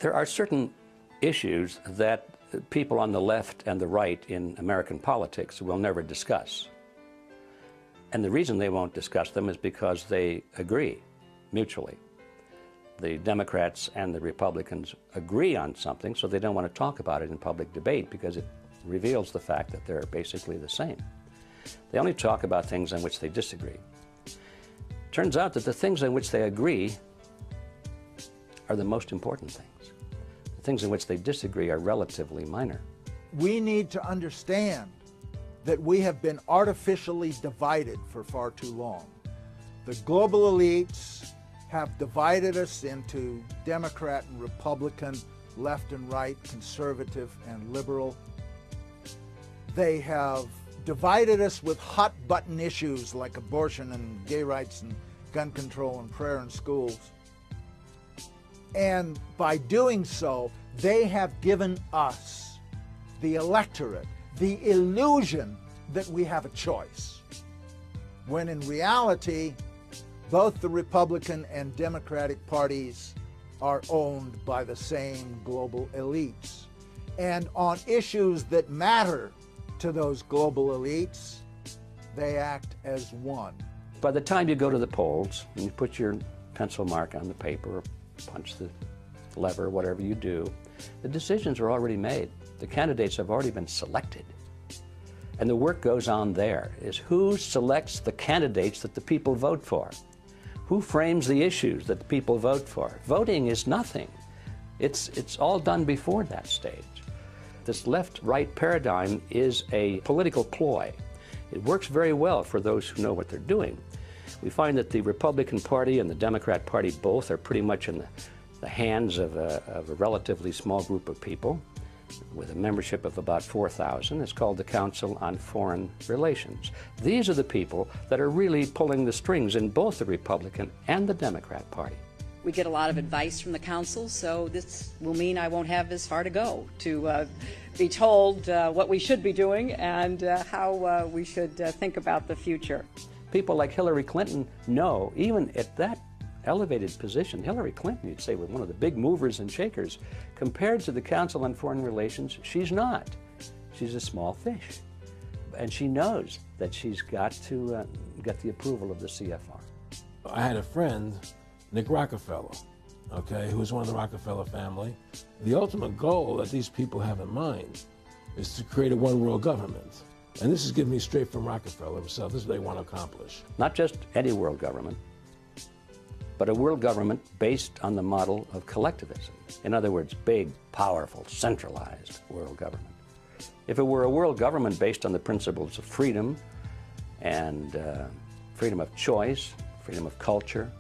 There are certain issues that people on the left and the right in American politics will never discuss. And the reason they won't discuss them is because they agree mutually. The Democrats and the Republicans agree on something, so they don't want to talk about it in public debate because it reveals the fact that they're basically the same. They only talk about things on which they disagree. Turns out that the things on which they agree are the most important things. The things in which they disagree are relatively minor. We need to understand that we have been artificially divided for far too long. The global elites have divided us into Democrat and Republican, left and right, conservative and liberal. They have divided us with hot-button issues like abortion and gay rights and gun control and prayer in schools. And by doing so, they have given us, the electorate, the illusion that we have a choice, when in reality, both the Republican and Democratic parties are owned by the same global elites. And on issues that matter to those global elites, they act as one. By the time you go to the polls and you put your pencil mark on the paper or punch the lever, whatever you do, the decisions are already made. The candidates have already been selected. And the work goes on there, is who selects the candidates that the people vote for? Who frames the issues that the people vote for? Voting is nothing. It's all done before that stage. This left-right paradigm is a political ploy. It works very well for those who know what they're doing. We find that the Republican Party and the Democrat Party both are pretty much in the hands of a relatively small group of people with a membership of about 4,000. It's called the Council on Foreign Relations. These are the people that are really pulling the strings in both the Republican and the Democrat Party. We get a lot of advice from the council, so this will mean I won't have as far to go to be told what we should be doing and how we should think about the future. People like Hillary Clinton know, even at that elevated position, Hillary Clinton, you'd say, was one of the big movers and shakers. Compared to the Council on Foreign Relations, she's not. She's a small fish. And she knows that she's got to get the approval of the CFR. I had a friend, Nick Rockefeller, okay, who was one of the Rockefeller family. The ultimate goal that these people have in mind is to create a one-world government. And this is given me straight from Rockefeller himself. This is what they want to accomplish. Not just any world government, but a world government based on the model of collectivism. In other words, big, powerful, centralized world government. If it were a world government based on the principles of freedom and freedom of choice, freedom of culture,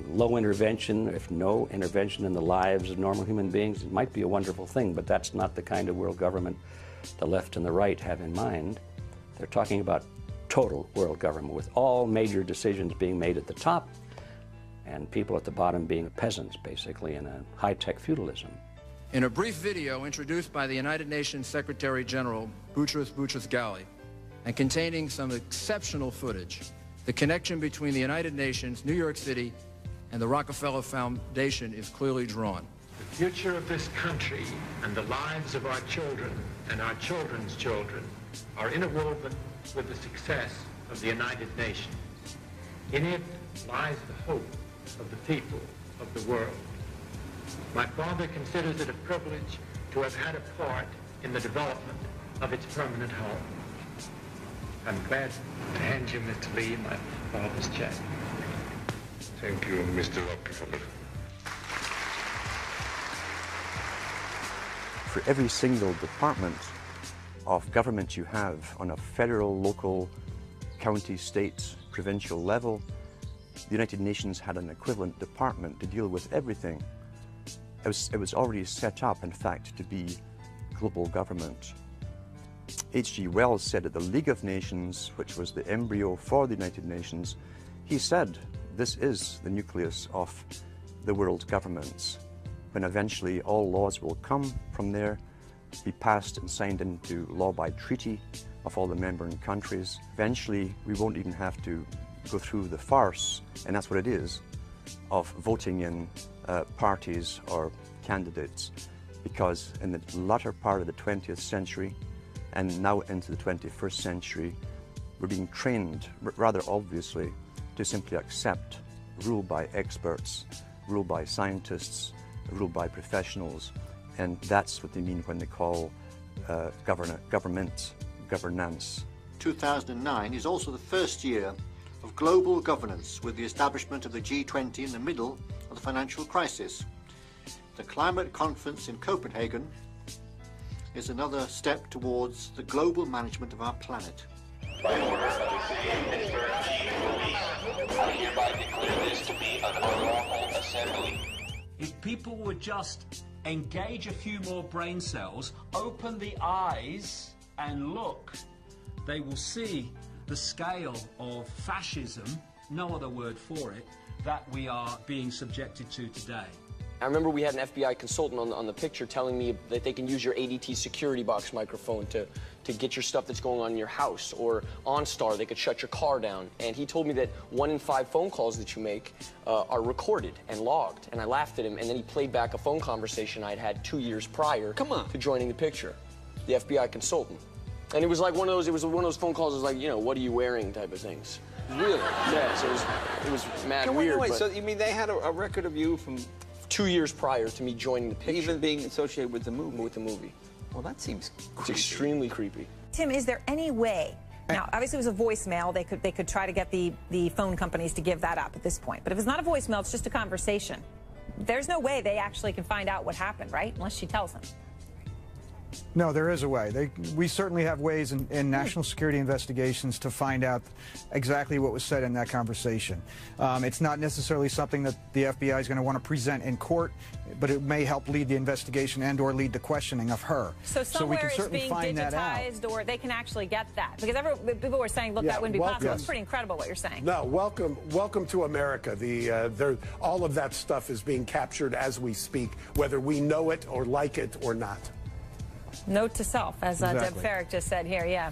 low intervention, if no intervention in the lives of normal human beings, it might be a wonderful thing, but that's not the kind of world government the left and the right have in mind. They're talking about total world government with all major decisions being made at the top and people at the bottom being peasants, basically, in a high-tech feudalism. In a brief video introduced by the United Nations Secretary General Boutros Boutros-Ghali and containing some exceptional footage, the connection between the United Nations, New York City, and the Rockefeller Foundation is clearly drawn. The future of this country and the lives of our children and our children's children are interwoven with the success of the United Nations. In it lies the hope of the people of the world. My father considers it a privilege to have had a part in the development of its permanent home. I'm glad to hand you, Mr. Lee, my father's check. Thank you, Mr. Rockefeller. For every single department of government you have on a federal, local, county, state, provincial level, the United Nations had an equivalent department to deal with everything. It was already set up, in fact, to be global government. H.G. Wells said at the League of Nations, which was the embryo for the United Nations, he said, this is the nucleus of the world governments, when eventually all laws will come from there, be passed and signed into law by treaty of all the member countries. Eventually, we won't even have to go through the farce, and that's what it is, of voting in parties or candidates, because in the latter part of the 20th century and now into the 21st century, we're being trained, rather obviously, to simply accept rule by experts, rule by scientists, rule by professionals, and that's what they mean when they call governance. 2009 is also the first year of global governance, with the establishment of the G20 in the middle of the financial crisis. The climate conference in Copenhagen is another step towards the global management of our planet. By order of the City Minister of Chief Police, I hereby declare this to be an unlawful assembly. If people would just engage a few more brain cells, open the eyes and look, they will see the scale of fascism, no other word for it, that we are being subjected to today. I remember we had an FBI consultant on the picture telling me that they can use your ADT security box microphone to get your stuff that's going on in your house, or OnStar, they could shut your car down. And he told me that 1 in 5 phone calls that you make are recorded and logged. And I laughed at him, and then he played back a phone conversation I'd had 2 years prior to joining the picture, the FBI consultant. And it was like one of those phone calls, was like, you know, what are you wearing type of things. Really? Yeah, so it was mad weird. Wait, so you mean they had a record of you from 2 years prior to me joining the picture. Even being associated with the movie? With the movie. Well, that seems creepy. It's extremely creepy. Tim, is there any way, now obviously it was a voicemail, they could try to get the phone companies to give that up at this point, but if it's not a voicemail, it's just a conversation. There's no way they actually can find out what happened, right? Unless she tells them. No, there is a way. We certainly have ways in national security investigations to find out exactly what was said in that conversation. It's not necessarily something that the FBI is going to want to present in court, but it may help lead the investigation and or lead the questioning of her. So somewhere it's being digitized, or they can actually get that. Because people were saying, look, that wouldn't be possible. Yes. It's pretty incredible what you're saying. No, welcome to America. All of that stuff is being captured as we speak, whether we know it or like it or not. Note to self, as Deb Farrick just said here, yeah.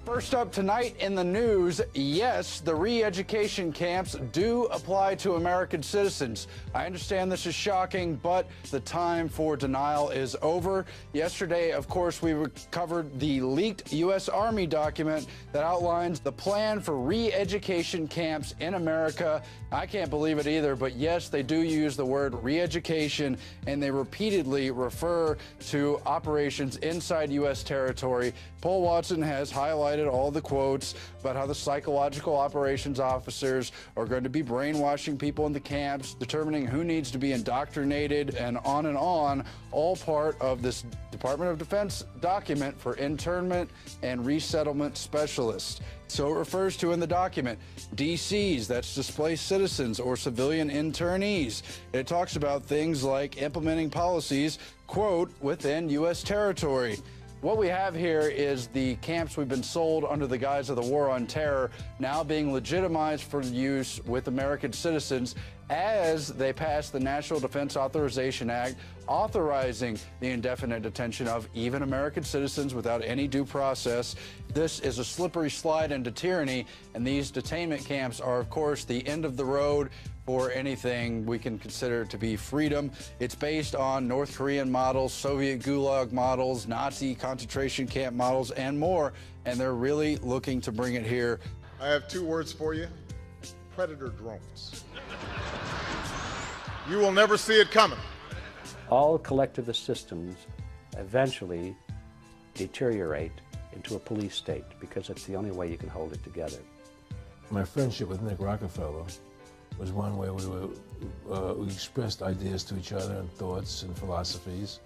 First up tonight in the news, yes, the re-education camps do apply to American citizens. I understand this is shocking, but the time for denial is over. Yesterday, of course, we covered the leaked U.S. Army document that outlines the plan for re-education camps in America. I can't believe it either, but yes, they do use the word re-education, and they repeatedly refer to operations inside U.S. territory. Paul Watson has highlighted all the quotes about how the psychological operations officers are going to be brainwashing people in the camps, determining who needs to be indoctrinated, and on, all part of this Department of Defense document for internment and resettlement specialists. So it refers to in the document DCs, that's displaced citizens or civilian internees. It talks about things like implementing policies, quote, within U.S. territory. What we have here is the camps we've been sold under the guise of the war on terror now being legitimized for use with American citizens as they pass the National Defense Authorization Act, authorizing the indefinite detention of even American citizens without any due process. This is a slippery slide into tyranny, and these detainment camps are, of course, the end of the road for anything we can consider to be freedom. It's based on North Korean models, Soviet Gulag models, Nazi concentration camp models, and more, and they're really looking to bring it here. I have 2 words for you: predator drones. You will never see it coming. All collectivist systems eventually deteriorate into a police state because it's the only way you can hold it together. My friendship with Nick Rockefeller was one where we expressed ideas to each other and thoughts and philosophies,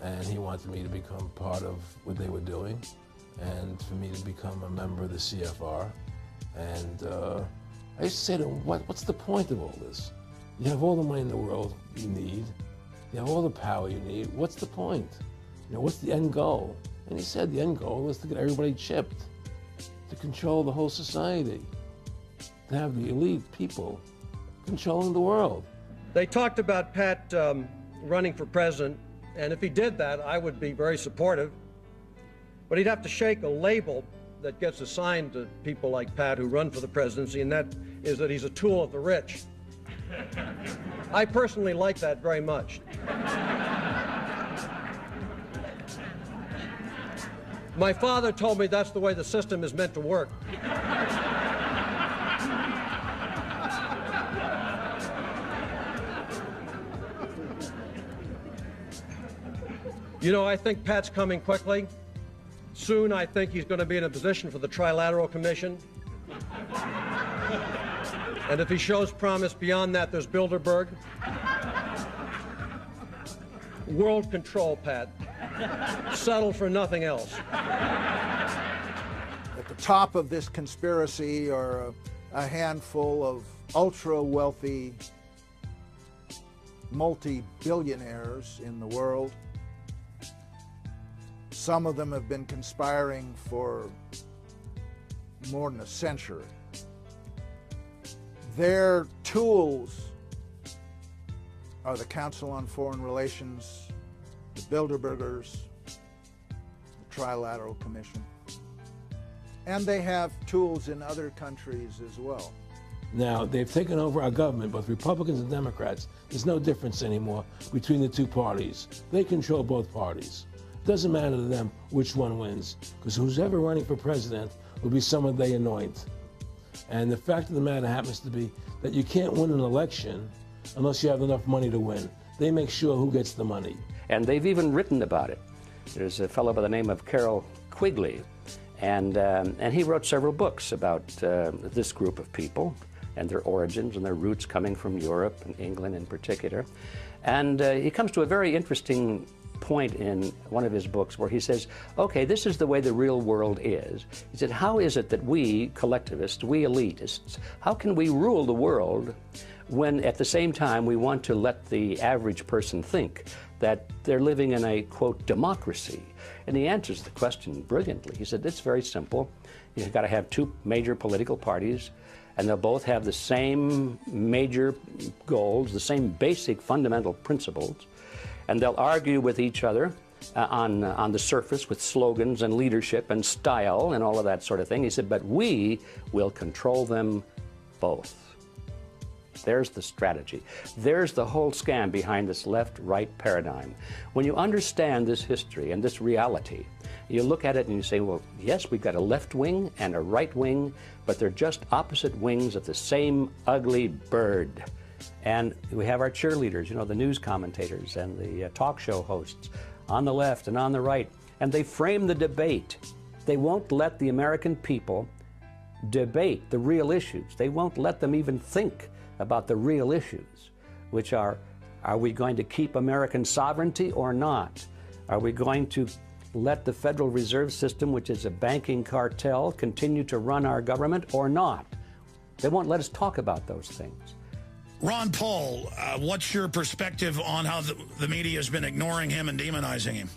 and he wanted me to become part of what they were doing and for me to become a member of the CFR. And I used to say to him, what's the point of all this? You have all the money in the world you need. You have all the power you need. What's the point? You know, what's the end goal? And he said the end goal is to get everybody chipped, to control the whole society, to have the elite people controlling the world. They talked about Pat running for president, and if he did that, I would be very supportive. But he'd have to shake a label that gets assigned to people like Pat who run for the presidency, and that is that he's a tool of the rich. I personally like that very much. My father told me that's the way the system is meant to work. You know, I think Pat's coming quickly. Soon, I think he's going to be in a position for the Trilateral Commission. And if he shows promise beyond that, there's Bilderberg. World control, Pat. Settle for nothing else. At the top of this conspiracy are a handful of ultra-wealthy multi-billionaires in the world. Some of them have been conspiring for more than a century. Their tools are the Council on Foreign Relations, the Bilderbergers, the Trilateral Commission, and they have tools in other countries as well. Now, they've taken over our government, both Republicans and Democrats. There's no difference anymore between the two parties. They control both parties. It doesn't matter to them which one wins, because who's ever running for president will be someone they anoint. And the fact of the matter happens to be that you can't win an election unless you have enough money to win. They make sure who gets the money. And they've even written about it. There's a fellow by the name of Carroll Quigley, and he wrote several books about this group of people and their origins and their roots coming from Europe and England in particular. And he comes to a very interesting point in one of his books where he says, okay, this is the way the real world is. He said, how is it that we collectivists, we elitists, how can we rule the world when at the same time we want to let the average person think that they're living in a, quote, democracy? And he answers the question brilliantly. He said, it's very simple. You've got to have two major political parties, and they'll both have the same major goals, the same basic fundamental principles, and they'll argue with each other on the surface with slogans and leadership and style and all of that sort of thing. He said, but we will control them both. There's the strategy. There's the whole scam behind this left-right paradigm. When you understand this history and this reality, you look at it and you say, well, yes, we've got a left wing and a right wing, but they're just opposite wings of the same ugly bird. And we have our cheerleaders, you know, the news commentators and the talk show hosts on the left and on the right, and they frame the debate. They won't let the American people debate the real issues. They won't let them even think about the real issues, which are we going to keep American sovereignty or not? Are we going to let the Federal Reserve System, which is a banking cartel, continue to run our government or not? They won't let us talk about those things. Ron Paul, what's your perspective on how the media has been ignoring him and demonizing him?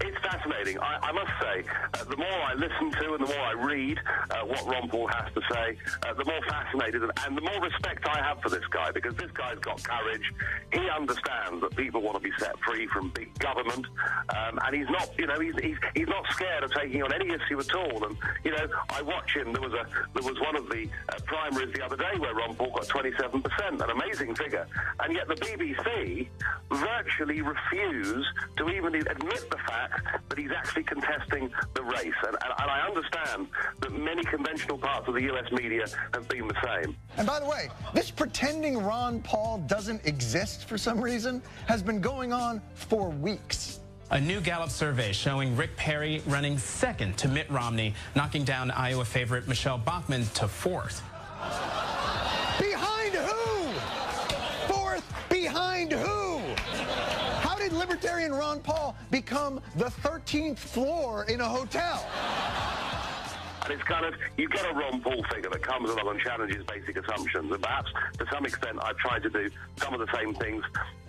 It's fascinating. I must say, the more I listen to and the more I read what Ron Paul has to say, the more fascinated and the more respect I have for this guy, because this guy's got courage. He understands that people want to be set free from big government, and he's not, you know, he's not scared of taking on any issue at all. And you know, I watch him. There was one of the primaries the other day where Ron Paul got 27%, an amazing figure, and yet the BBC virtually refused to even admit the fact that he's actually contesting the race. And I understand that many conventional parts of the U.S. media have been the same. And by the way, this pretending Ron Paul doesn't exist for some reason has been going on for weeks. A new Gallup survey showing Rick Perry running second to Mitt Romney, knocking down Iowa favorite Michelle Bachmann to fourth. Behind who? Fourth behind who? How did Libertarian Ron Paul become the 13th floor in a hotel? And it's kind of, you get a Ron Paul figure that comes along and challenges basic assumptions. And perhaps, to some extent, I've tried to do some of the same things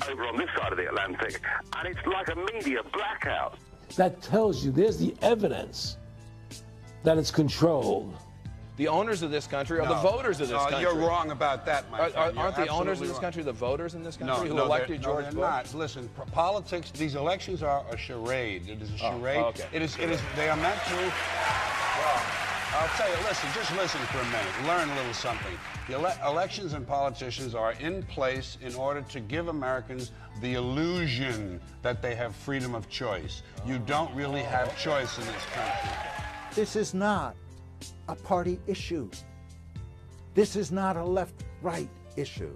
over on this side of the Atlantic. And it's like a media blackout. That tells you there's the evidence that it's controlled. The owners of this country are the voters of this country. You're wrong about that, my friend. Aren't the owners of this country the voters in this country who elected George Bush? No, they're not. Listen, politics, these elections are a charade. It is a charade. Oh, okay. It is, they are meant to... Well, I'll tell you, listen, just listen for a minute. Learn a little something. The elections and politicians are in place in order to give Americans the illusion that they have freedom of choice. You don't really have choice in this country. This is not a party issue. This is not a left-right issue.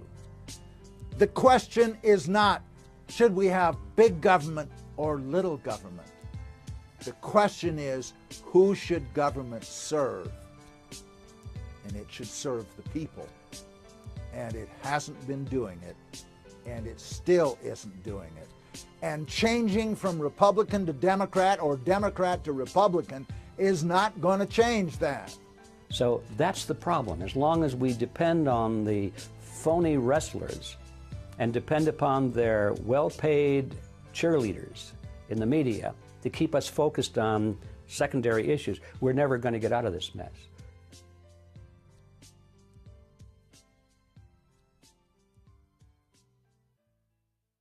The question is not, should we have big government or little government? The question is, who should government serve? And it should serve the people. And it hasn't been doing it, and it still isn't doing it. And changing from Republican to Democrat or Democrat to Republican is not going to change that. So that's the problem. As long as we depend on the phony wrestlers and depend upon their well-paid cheerleaders in the media to keep us focused on secondary issues, we're never going to get out of this mess.